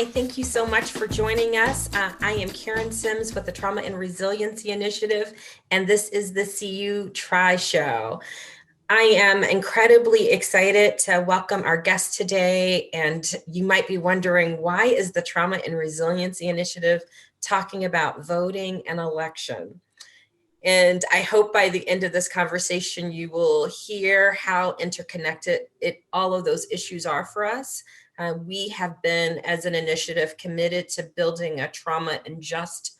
Hi, thank you so much for joining us. I am Karen Sims with the Trauma and Resiliency Initiative, and this is the CU Try Show. I am incredibly excited to welcome our guest today, and you might be wondering, why is the Trauma and Resiliency Initiative talking about voting and election? And I hope by the end of this conversation, you will hear how interconnected all of those issues are for us. We have been, as an initiative, committed to building a trauma and just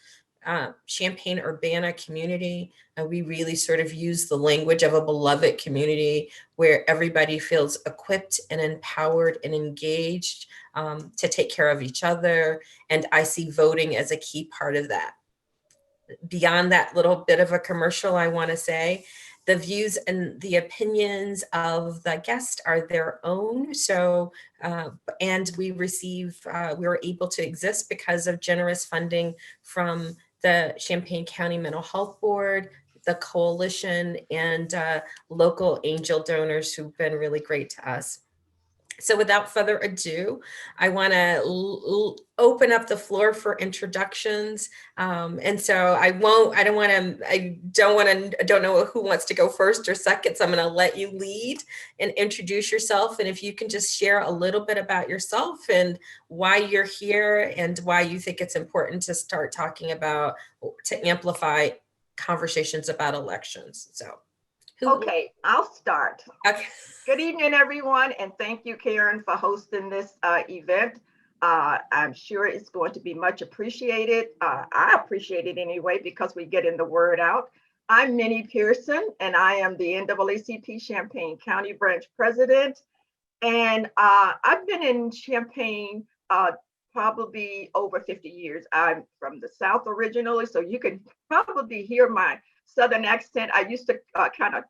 Champaign-Urbana community. We really sort of use the language of a beloved community where everybody feels equipped and empowered and engaged to take care of each other. And I see voting as a key part of that. Beyond that little bit of a commercial, I want to say the views and the opinions of the guest are their own. So, and we were able to exist because of generous funding from the Champaign County Mental Health Board, the coalition, and local angel donors who've been really great to us. So without further ado, I want to open up the floor for introductions. And so I don't know who wants to go first or second. So I'm going to let you lead and introduce yourself. And if you can just share a little bit about yourself and why you're here and why you think it's important to start talking about, to amplify conversations about elections. So. Okay, I'll start. Okay. Good evening, everyone, and thank you, Karen, for hosting this event. I'm sure it's going to be much appreciated. I appreciate it anyway because we're getting the word out. I'm Minnie Pearson, and I am the NAACP Champaign County Branch President. And I've been in Champaign probably over 50 years. I'm from the South originally, so you can probably hear my Southern accent. I used to kind of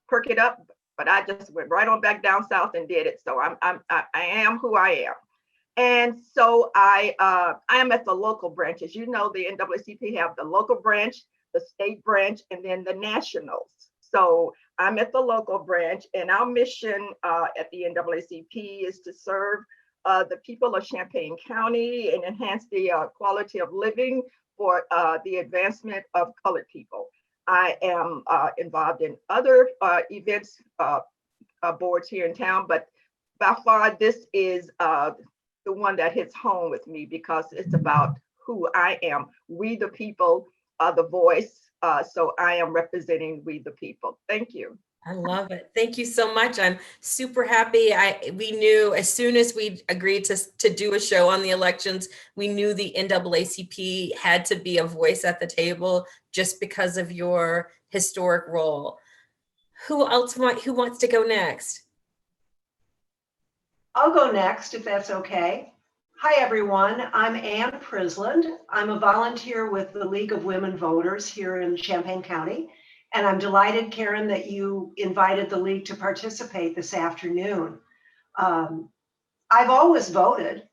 perk it up, but I just went right on back down south and did it. So I am who I am. And so I am at the local branches. You know, the NAACP have the local branch, the state branch, and then the nationals. So I'm at the local branch, and our mission at the NAACP is to serve the people of Champaign County and enhance the quality of living for the advancement of colored people. I am involved in other events, boards here in town, but by far this is the one that hits home with me because it's about who I am. We the people are the voice, so I am representing we the people. Thank you. I love it. Thank you so much. I'm super happy. We knew as soon as we agreed to do a show on the elections, we knew the NAACP had to be a voice at the table just because of your historic role. Who wants to go next? I'll go next if that's okay. Hi, everyone. I'm Ann Prisland. I'm a volunteer with the League of Women Voters here in Champaign County. And I'm delighted, Karen, that you invited the League to participate this afternoon. I've always voted,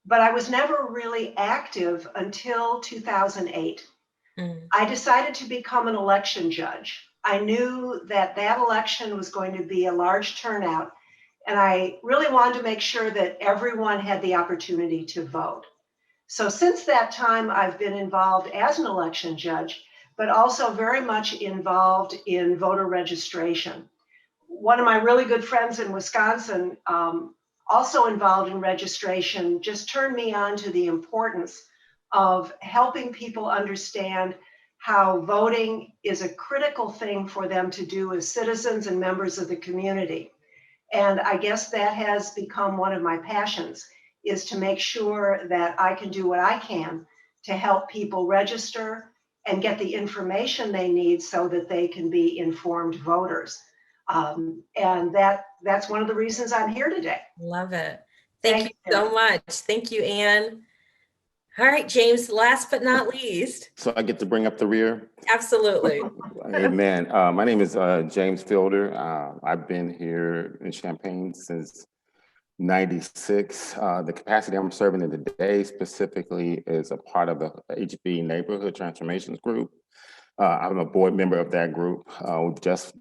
but I was never really active until 2008. I decided to become an election judge. I knew that election was going to be a large turnout, and I really wanted to make sure that everyone had the opportunity to vote. So since that time, I've been involved as an election judge, but also very much involved in voter registration. One of my really good friends in Wisconsin, also involved in registration, just turned me on to the importance of helping people understand how voting is a critical thing for them to do as citizens and members of the community. And I guess that has become one of my passions, is to make sure that I can do what I can to help people register and get the information they need so that they can be informed voters. And that's one of the reasons I'm here today. Love it. Thank you so much. Thank you, Ann. All right, James, last but not least. So I get to bring up the rear? Absolutely. Amen. My name is James Fielder. I've been here in Champaign since 96. The capacity I'm serving in today specifically is a part of the HB Neighborhood Transformations Group. I'm a board member of that group. We've just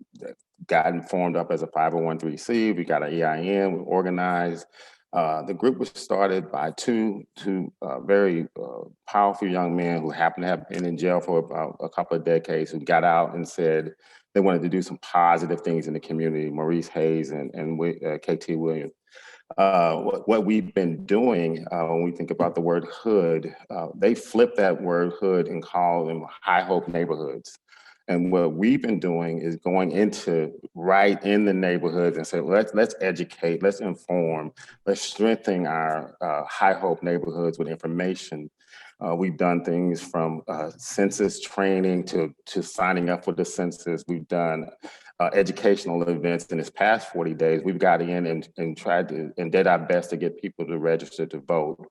gotten formed up as a 501(c)(3). We got an EIN, we're organized. The group was started by two very powerful young men who happened to have been in jail for about a couple of decades, who got out and said they wanted to do some positive things in the community, Maurice Hayes and KT Williams. What we've been doing when we think about the word hood, they flipped that word hood and call them high hope neighborhoods. And what we've been doing is going into right in the neighborhoods and say, let's educate, let's inform, let's strengthen our high hope neighborhoods with information. We've done things from census training to signing up for the census. We've done educational events in this past 40 days. We've got in and tried to and did our best to get people to register to vote.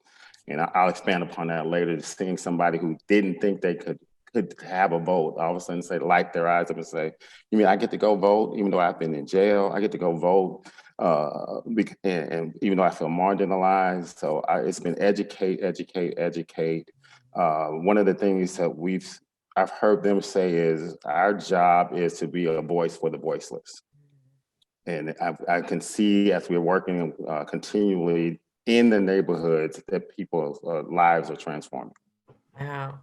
And I'll expand upon that later. Seeing somebody who didn't think they could have a vote, all of a sudden say, light their eyes up and say, you mean I get to go vote even though I've been in jail? I get to go vote, and even though I feel marginalized. So it's been educate. One of the things that I've heard them say is our job is to be a voice for the voiceless. And I can see as we're working continually in the neighborhoods that people's lives are transforming. Wow.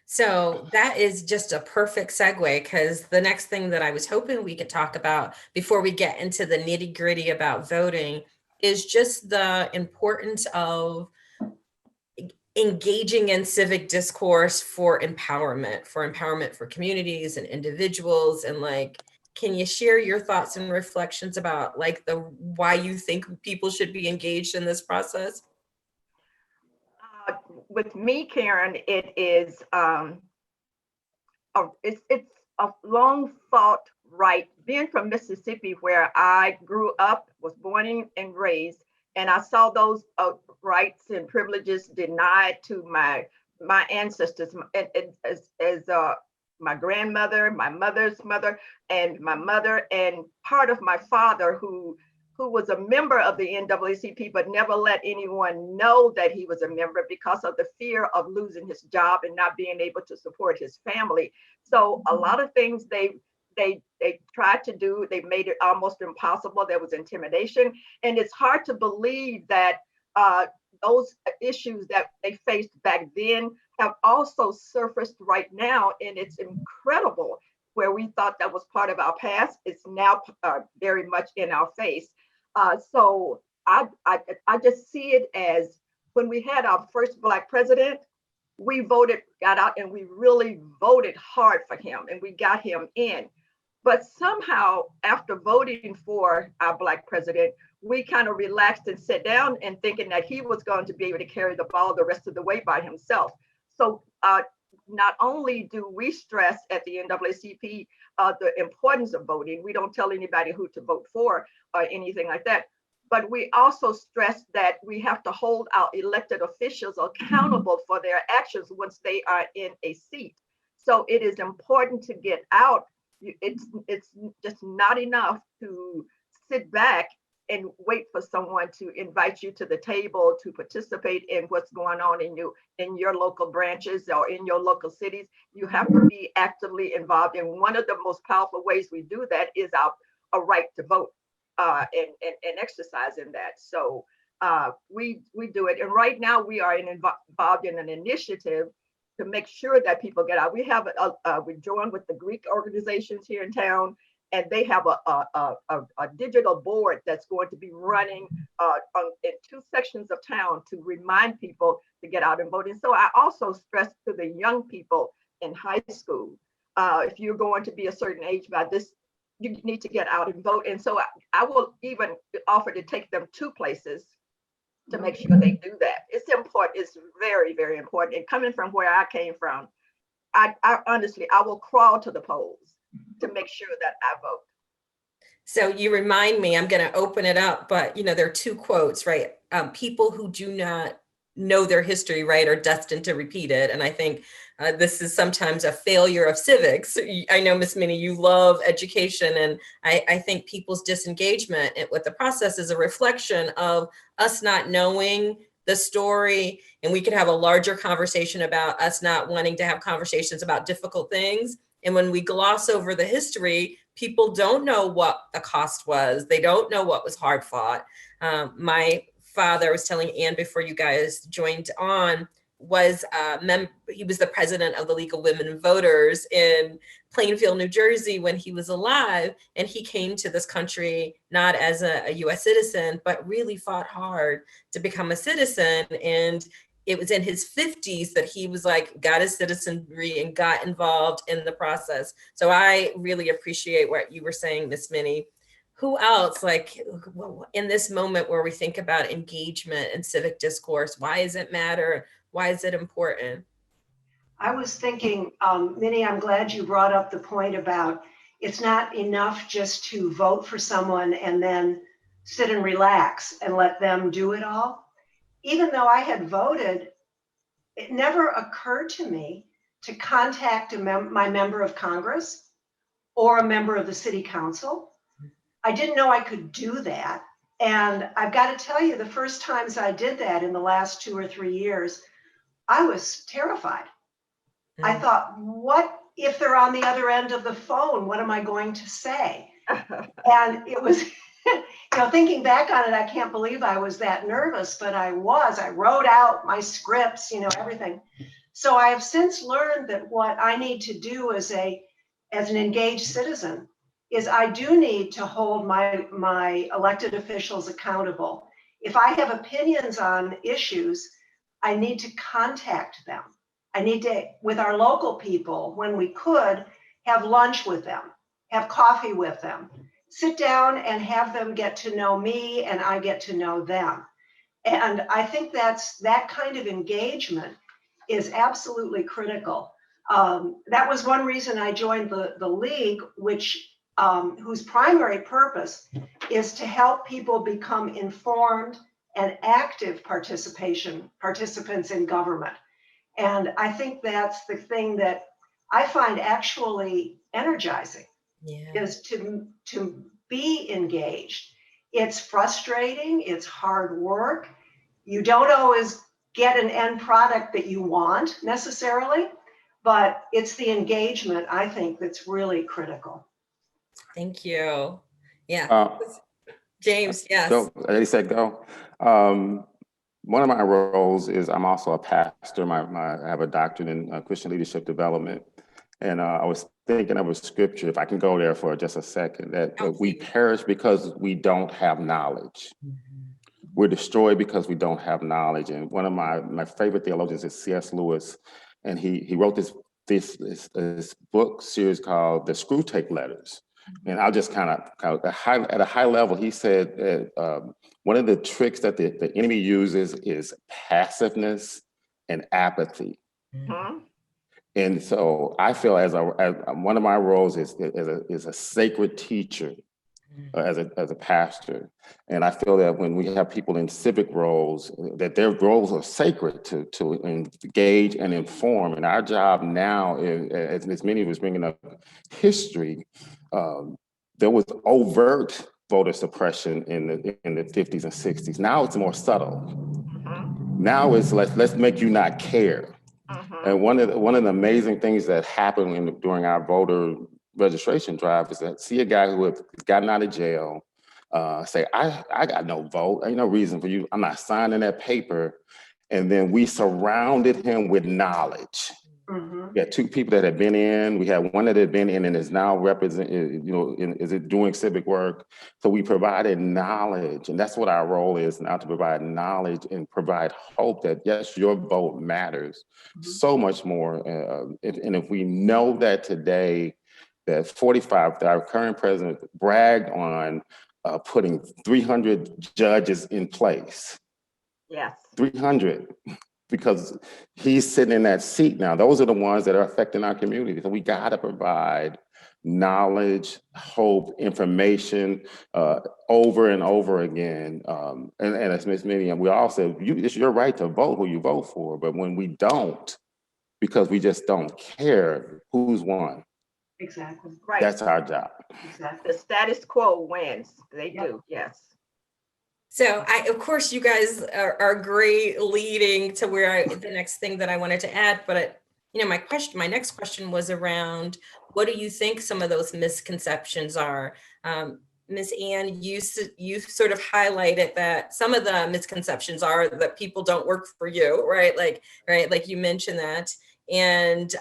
So that is just a perfect segue, because the next thing that I was hoping we could talk about before we get into the nitty gritty about voting is just the importance of engaging in civic discourse for empowerment for communities and individuals. And like, can you share your thoughts and reflections about like why you think people should be engaged in this process? With me, Karen, it is it's a long thought right. Being from Mississippi, where I grew up, was born and raised, and I saw those rights and privileges denied to my ancestors, as my grandmother, my mother's mother, and my mother, and part of my father, who was a member of the NAACP, but never let anyone know that he was a member because of the fear of losing his job and not being able to support his family. So a lot of things they tried to do, they made it almost impossible. There was intimidation. And it's hard to believe that those issues that they faced back then have also surfaced right now. And it's incredible, where we thought that was part of our past, it's now very much in our face. So I just see it as, when we had our first Black president, we got out and we really voted hard for him, and we got him in. But somehow, after voting for our Black president, we kind of relaxed and sat down and thinking that he was going to be able to carry the ball the rest of the way by himself. So not only do we stress at the NAACP the importance of voting, we don't tell anybody who to vote for or anything like that, but we also stress that we have to hold our elected officials accountable for their actions once they are in a seat. So it is important to get out. It's just not enough to sit back and wait for someone to invite you to the table to participate in what's going on in your local branches or in your local cities. You have to be actively involved. And one of the most powerful ways we do that is a right to vote and exercising that. So we do it. And right now we are involved in an initiative to make sure that people get out. We have we joined with the Greek organizations here in town, and they have a digital board that's going to be running in 2 sections of town to remind people to get out and vote. And so I also stress to the young people in high school, if you're going to be a certain age by this, you need to get out and vote. And so I will even offer to take them 2 places to make sure they do that. It's important. It's very, very important. And coming from where I came from, I honestly, I will crawl to the polls to make sure that I vote. So you remind me, I'm going to open it up, but there are 2 quotes, right? People who do not know their history, right, are destined to repeat it. And I think this is sometimes a failure of civics. I know, Ms. Minnie, you love education, and I think people's disengagement with the process is a reflection of us not knowing the story. And we could have a larger conversation about us not wanting to have conversations about difficult things. And when we gloss over the history, people don't know what the cost was. They don't know what was hard fought. My father, I was telling Ann before you guys joined on, was he was the president of the League of Women Voters in Plainfield, New Jersey when he was alive. And he came to this country not as a US citizen, but really fought hard to become a citizen. And it was in his 50s that he was like, got his citizenry and got involved in the process. So I really appreciate what you were saying, Miss Minnie. Who else, like in this moment where we think about engagement and civic discourse, why does it matter? Why is it important? I was thinking, Minnie, I'm glad you brought up the point about it's not enough just to vote for someone and then sit and relax and let them do it all. Even though I had voted, it never occurred to me to contact my member of Congress or a member of the city council. I didn't know I could do that. And I've got to tell you, the first times I did that in the last 2 or 3 years, I was terrified. I thought, what if they're on the other end of the phone? What am I going to say? And it was, thinking back on it, I can't believe I was that nervous, but I was. I wrote out my scripts, everything. So I have since learned that what I need to do as an engaged citizen is I do need to hold my elected officials accountable. If I have opinions on issues, I need to contact them. I need to, with our local people, when we could, have lunch with them, have coffee with them, sit down and have them get to know me and I get to know them. And I think that kind of engagement is absolutely critical. That was one reason I joined the League, whose primary purpose is to help people become informed and active participants in government. And I think that's the thing that I find actually energizing, is to be engaged. It's frustrating, it's hard work. You don't always get an end product that you want necessarily, but it's the engagement, I think, that's really critical. Thank you. Yeah. James, yes. So, they said go. One of my roles is I'm also a pastor. I have a doctorate in Christian leadership development. And I was thinking of a scripture, if I can go there for just a second, that we perish because we don't have knowledge. We're destroyed because we don't have knowledge. And one of my favorite theologians is C.S. Lewis. And he wrote this book series called The Screwtape Letters. And I'll just kind of at a high level, he said that one of the tricks that the enemy uses is passiveness and apathy. Mm-hmm. And so I feel as one of my roles is a sacred teacher, as a pastor. And I feel that when we have people in civic roles, that their roles are sacred to engage and inform. And our job now, as Ms. Minnie was bringing up history, there was overt voter suppression in the 50s and 60s. Now it's more subtle. Mm-hmm. Now it's let's make you not care. Mm-hmm. And one of the amazing things that happened during our voter registration drive is that see a guy who had gotten out of jail say, I got no vote, ain't no reason for you, I'm not signing that paper. And then we surrounded him with knowledge. Mm-hmm. We had 2 people that had been in. We had one that had been in and is now doing civic work. So we provided knowledge, and that's what our role is now, to provide knowledge and provide hope that yes, your vote matters so much more. And if we know that today, that our current president bragged on putting 300 judges in place. Yes. 300. Because he's sitting in that seat now. Those are the ones that are affecting our community. So we got to provide knowledge, hope, information over and over again. And as Ms. Minnie, we all said, it's your right to vote who you vote for. But when we don't, because we just don't care, who's won? Exactly. Right. That's our job. Exactly. The status quo wins. They do. Yes. So of course, you guys are great leading to the next thing that I wanted to add. But my next question was around, what do you think some of those misconceptions are? Ms. Ann, you sort of highlighted that some of the misconceptions are that people don't work for you, right? Like you mentioned that. And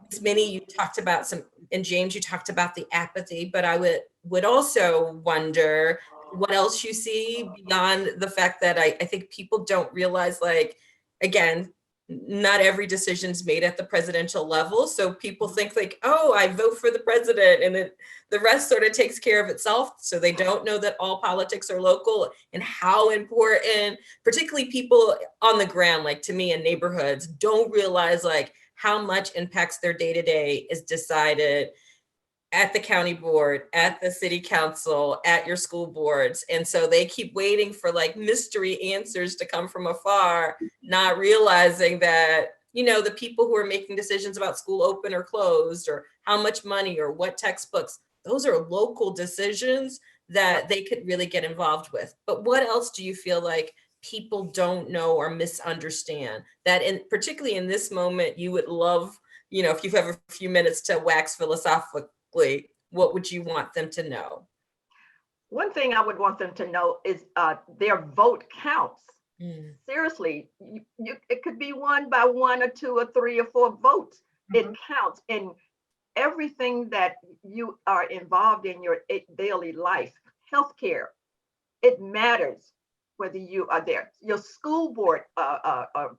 Ms. Minnie, you talked about some, and James, you talked about the apathy, but I would also wonder what else you see beyond the fact that I think people don't realize, like, again, not every decision is made at the presidential level. So people think like, oh, I vote for the president and the rest sort of takes care of itself. So they don't know that all politics are local and how important, particularly people on the ground, like to me in neighborhoods, don't realize like how much impacts their day-to-day is decided at the county board, at the city council, at your school boards. And so they keep waiting for like mystery answers to come from afar, not realizing that, you know, the people who are making decisions about school open or closed or how much money or what textbooks, those are local decisions that they could really get involved with. But what else do you feel like people don't know or misunderstand that particularly in this moment, you would love, you know, if you have a few minutes to wax philosophical, what would you want them to know? One thing I would want them to know is their vote counts. Seriously, it could be one by one or two or three or four votes. It counts in everything that you are involved in your daily life. Healthcare, it matters whether you are there. Your school board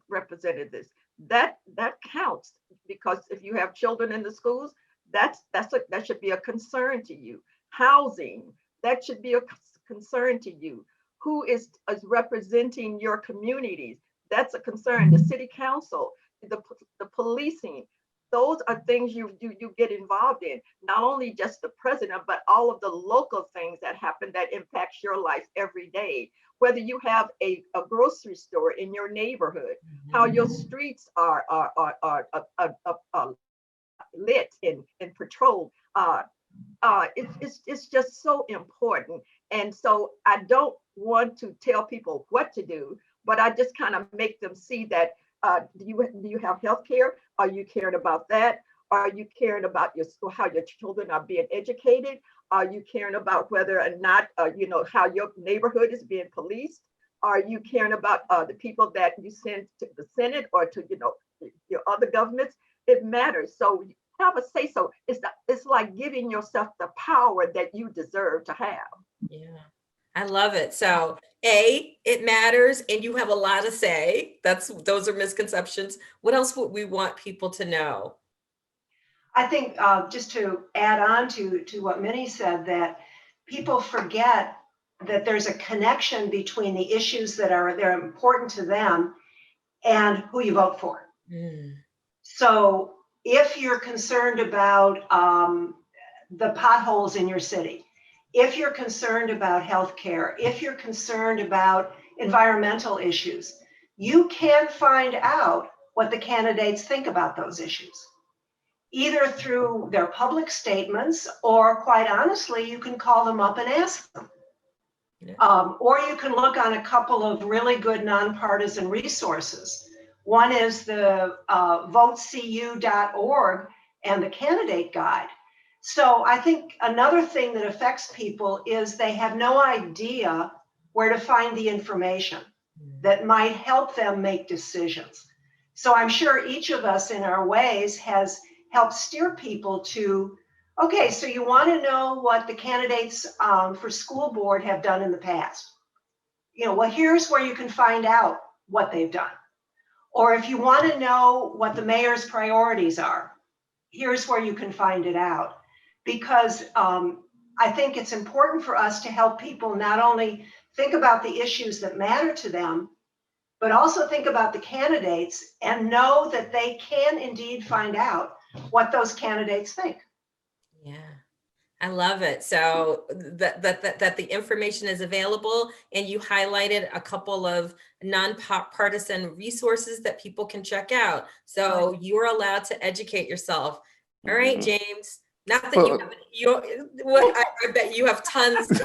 representatives, that counts, because if you have children in the schools, that should be a concern to you. Housing, that should be a concern to you. Who is representing your communities? That's a concern. The city council, the policing, those are things you get involved in. Not only just the president, but all of the local things that happen that impacts your life every day. Whether you have a grocery store in your neighborhood, how your streets are lit and patrolled. It's just so important. And so I don't want to tell people what to do, but I just kind of make them see that do you have health care? Are you caring about that? Are you caring about how your children are being educated? Are you caring about whether or not how your neighborhood is being policed? Are you caring about the people that you send to the Senate or to your other governments? It matters. So have a say so. It's like giving yourself the power that you deserve to have. Yeah, I love it. So it matters and you have a lot to say. Those are misconceptions. What else would we want people to know? I think just to add on to what Minnie said, that people forget that there's a connection between the issues they're important to them and who you vote for. So if you're concerned about the potholes in your city, if you're concerned about healthcare, if you're concerned about environmental issues, you can find out what the candidates think about those issues, either through their public statements, or quite honestly, you can call them up and ask them. Or you can look on a couple of really good nonpartisan resources. One is the votecu.org and the candidate guide. So I think another thing that affects people is they have no idea where to find the information that might help them make decisions. So I'm sure each of us in our ways has helped steer people to, okay, so you want to know what the candidates for school board have done in the past. Well, here's where you can find out what they've done. Or if you want to know what the mayor's priorities are, here's where you can find it out. Because I think it's important for us to help people not only think about the issues that matter to them, but also think about the candidates and know that they can indeed find out what those candidates think. Yeah, I love it. So that the information is available, and you highlighted a couple of nonpartisan resources that people can check out. So you're allowed to educate yourself. All right, James. Not that I bet you have tons.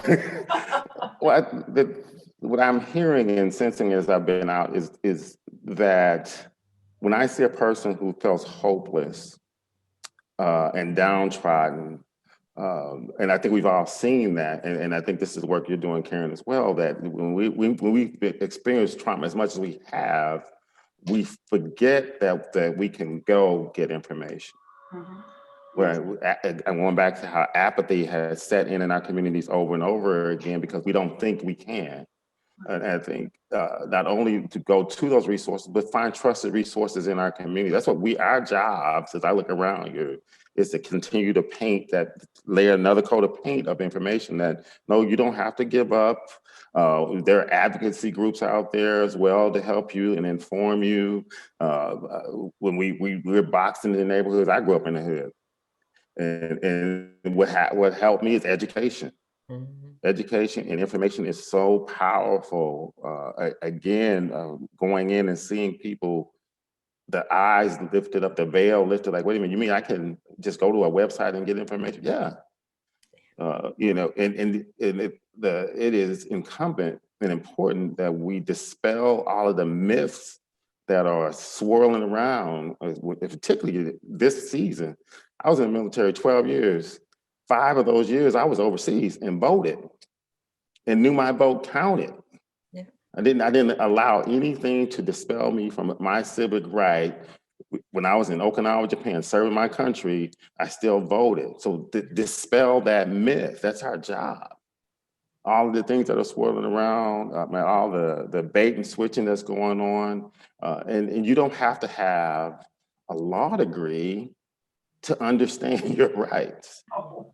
What I'm hearing and sensing as I've been out is that when I see a person who feels hopeless and downtrodden, And I think we've all seen that, and I think this is work you're doing, Karen, as well. That when we experience trauma as much as we have, we forget that we can go get information. Mhm. Well, I'm going back to how apathy has set in our communities over and over again because we don't think we can. And I think not only to go to those resources, but find trusted resources in our community. That's what our jobs, as I look around here, is to continue to paint that, lay another coat of paint of information that, no, you don't have to give up. There are advocacy groups out there as well to help you and inform you. When we're boxing in the neighborhoods, I grew up in the hood. And what helped me is education. Education and information is so powerful. Again, going in and seeing people, the eyes lifted up, the veil lifted, like, wait a minute, you mean I can just go to a website and get information? Yeah. It is incumbent and important that we dispel all of the myths that are swirling around, particularly this season. I was in the military 12 years. 5 of those years I was overseas and voted and knew my vote counted. Yeah. I didn't allow anything to dispel me from my civic right. When I was in Okinawa, Japan, serving my country, I still voted. So dispel that myth. That's our job. All of the things that are swirling around, all the bait and switching that's going on, and you don't have to have a law degree to understand your rights. Oh,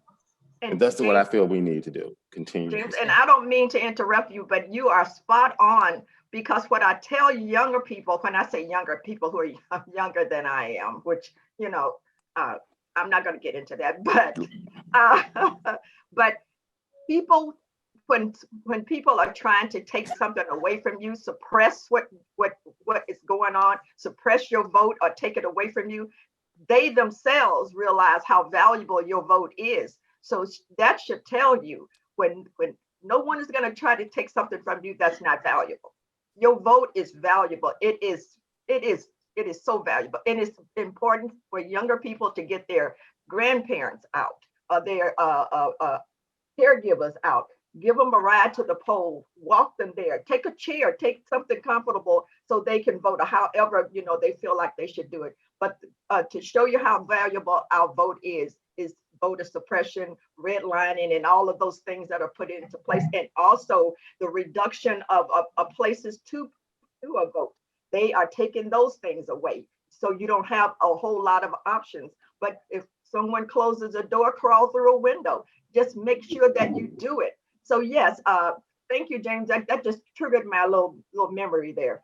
And that's what I feel we need to do. Continue. James, and I don't mean to interrupt you, but you are spot on, because what I tell younger people, when I say younger people who are younger than I am, which, I'm not going to get into that, but people, when people are trying to take something away from you, suppress what is going on, suppress your vote or take it away from you, they themselves realize how valuable your vote is. So that should tell you when no one is going to try to take something from you that's not valuable. Your vote is valuable. It is so valuable. And it's important for younger people to get their grandparents out, or their caregivers out. Give them a ride to the poll, walk them there, take a chair, take something comfortable so they can vote, or however they feel like they should do it. But to show you how valuable our vote is voter suppression, redlining, and all of those things that are put into place, and also the reduction of places to a vote. They are taking those things away, so you don't have a whole lot of options. But if someone closes a door, crawl through a window. Just make sure that you do it. So yes, thank you, James. That just triggered my little memory there.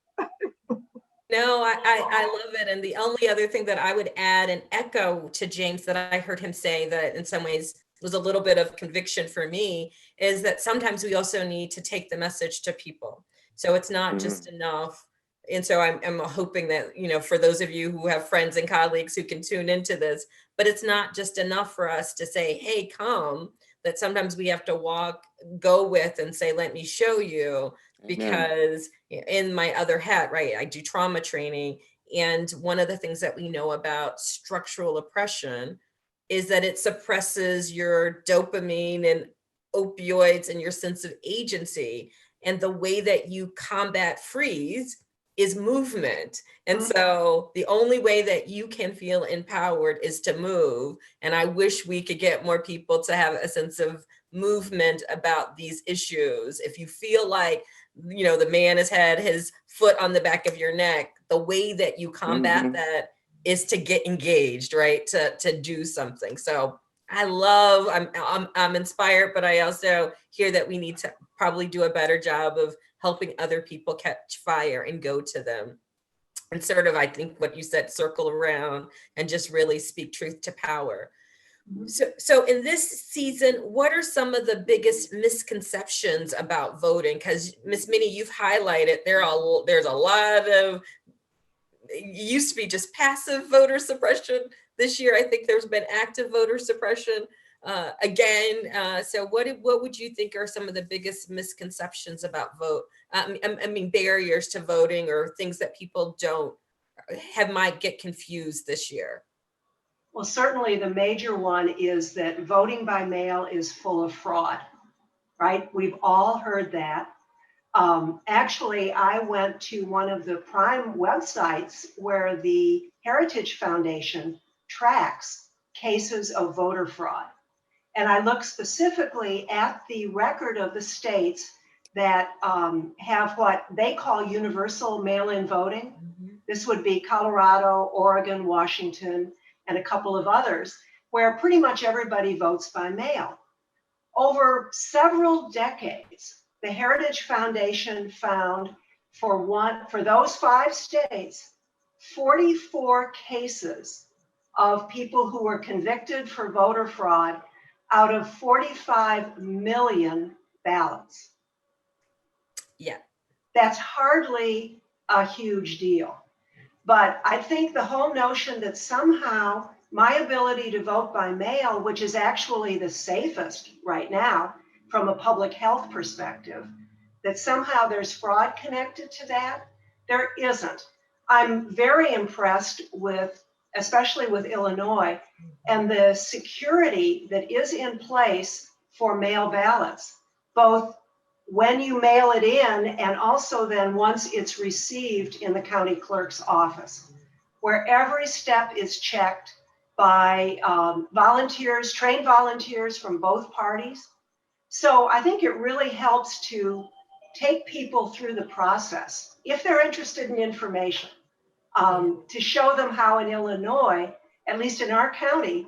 No, I love it. And the only other thing that I would add and echo to James that I heard him say that in some ways was a little bit of conviction for me is that sometimes we also need to take the message to people. So it's not just enough. And so I'm hoping that, for those of you who have friends and colleagues who can tune into this, but it's not just enough for us to say, hey, come, that sometimes we have to go with and say, let me show you. Because in my other hat, right, I do trauma training. And one of the things that we know about structural oppression is that it suppresses your dopamine and opioids and your sense of agency. And the way that you combat freeze is movement. And so the only way that you can feel empowered is to move. And I wish we could get more people to have a sense of movement about these issues. If you feel like, the man has had his foot on the back of your neck, the way that you combat that is to get engaged, right? To do something. So I'm inspired, but I also hear that we need to probably do a better job of helping other people catch fire and go to them. And sort of, I think what you said, circle around and just really speak truth to power. So in this season, what are some of the biggest misconceptions about voting? Because Miss Minnie, you've highlighted there's a lot of, it used to be just passive voter suppression. This year, I think there's been active voter suppression again. So what would you think are some of the biggest misconceptions about vote? I mean, barriers to voting or things that people might get confused this year? Well, certainly the major one is that voting by mail is full of fraud, right? We've all heard that. Actually, I went to one of the prime websites where the Heritage Foundation tracks cases of voter fraud. And I looked specifically at the record of the states that have what they call universal mail-in voting. This would be Colorado, Oregon, Washington, and a couple of others, where pretty much everybody votes by mail. Over several decades, the Heritage Foundation found for those 5 states, 44 cases of people who were convicted for voter fraud out of 45 million ballots. Yeah. That's hardly a huge deal. But I think the whole notion that somehow my ability to vote by mail, which is actually the safest right now from a public health perspective, that somehow there's fraud connected to that, there isn't. I'm very impressed with, especially with Illinois, and the security that is in place for mail ballots, both when you mail it in and also then once it's received in the county clerk's office, where every step is checked by volunteers, trained volunteers from both parties. So I think it really helps to take people through the process, if they're interested in information, to show them how in Illinois, at least in our county,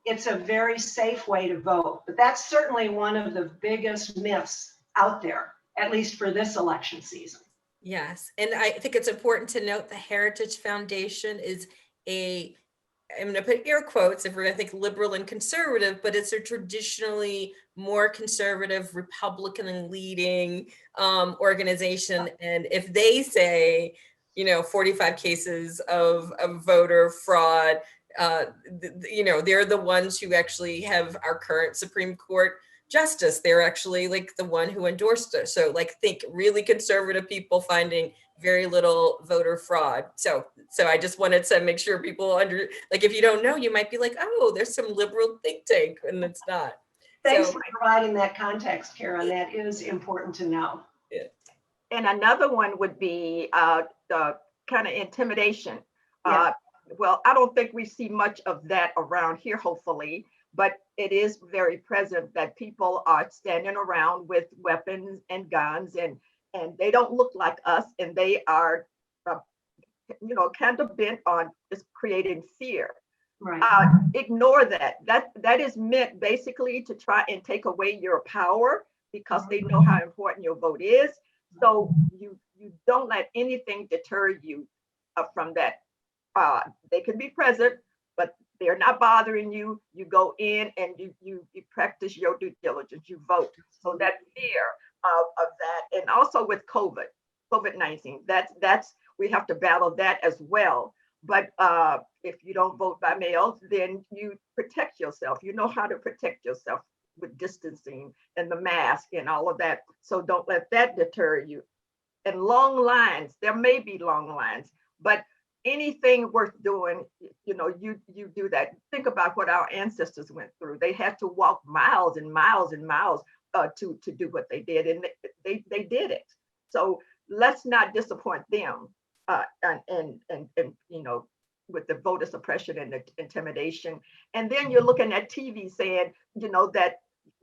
it's a very safe way to vote. But that's certainly one of the biggest myths out there, at least for this election season. Yes. And I think it's important to note the Heritage Foundation is I'm going to put air quotes if we're going to think liberal and conservative, but it's a traditionally more conservative, Republican leading organization. And if they say, 45 cases of voter fraud, they're the ones who actually have our current Supreme Court justice. They're actually like the one who endorsed it. So think really conservative people finding very little voter fraud. So I just wanted to make sure people if you don't know, you might be like, oh, there's some liberal think tank, and it's not. Thanks for providing that context, Karen. That is important to know. Yeah. And another one would be the kind of intimidation. Yeah. Well, I don't think we see much of that around here, hopefully, but it is very present that people are standing around with weapons and guns, and they don't look like us, and they are, kind of bent on just creating fear. Right. Ignore that. That is meant basically to try and take away your power, because they know how important your vote is. So you don't let anything deter you from that. They can be present, but they're not bothering you. You go in and you practice your due diligence. You vote. So that fear of that, and also with COVID-19, that's we have to battle that as well. But if you don't vote by mail, then you protect yourself. You know how to protect yourself with distancing and the mask and all of that. So don't let that deter you. And long lines, there may be long lines, but anything worth doing, you do that. Think about what our ancestors went through. They had to walk miles and miles and miles to do what they did, and they did it. So let's not disappoint them, and with the voter suppression and the intimidation. And then you're looking at TV saying, that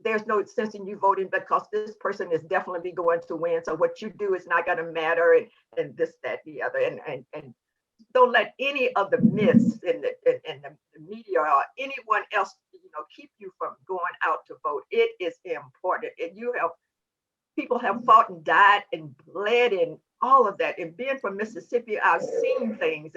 there's no sense in you voting because this person is definitely going to win. So what you do is not going to matter, and this, that, the other, and don't let any of the myths in the media or anyone else, keep you from going out to vote. It is important. And people have fought and died and bled and all of that. And being from Mississippi, I've seen things,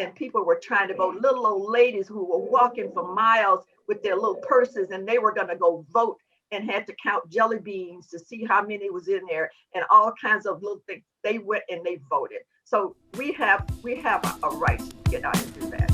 and people were trying to vote. Little old ladies who were walking for miles with their little purses, and they were going to go vote and had to count jelly beans to see how many was in there and all kinds of little things. They went and they voted. So we have a right to get out and do that.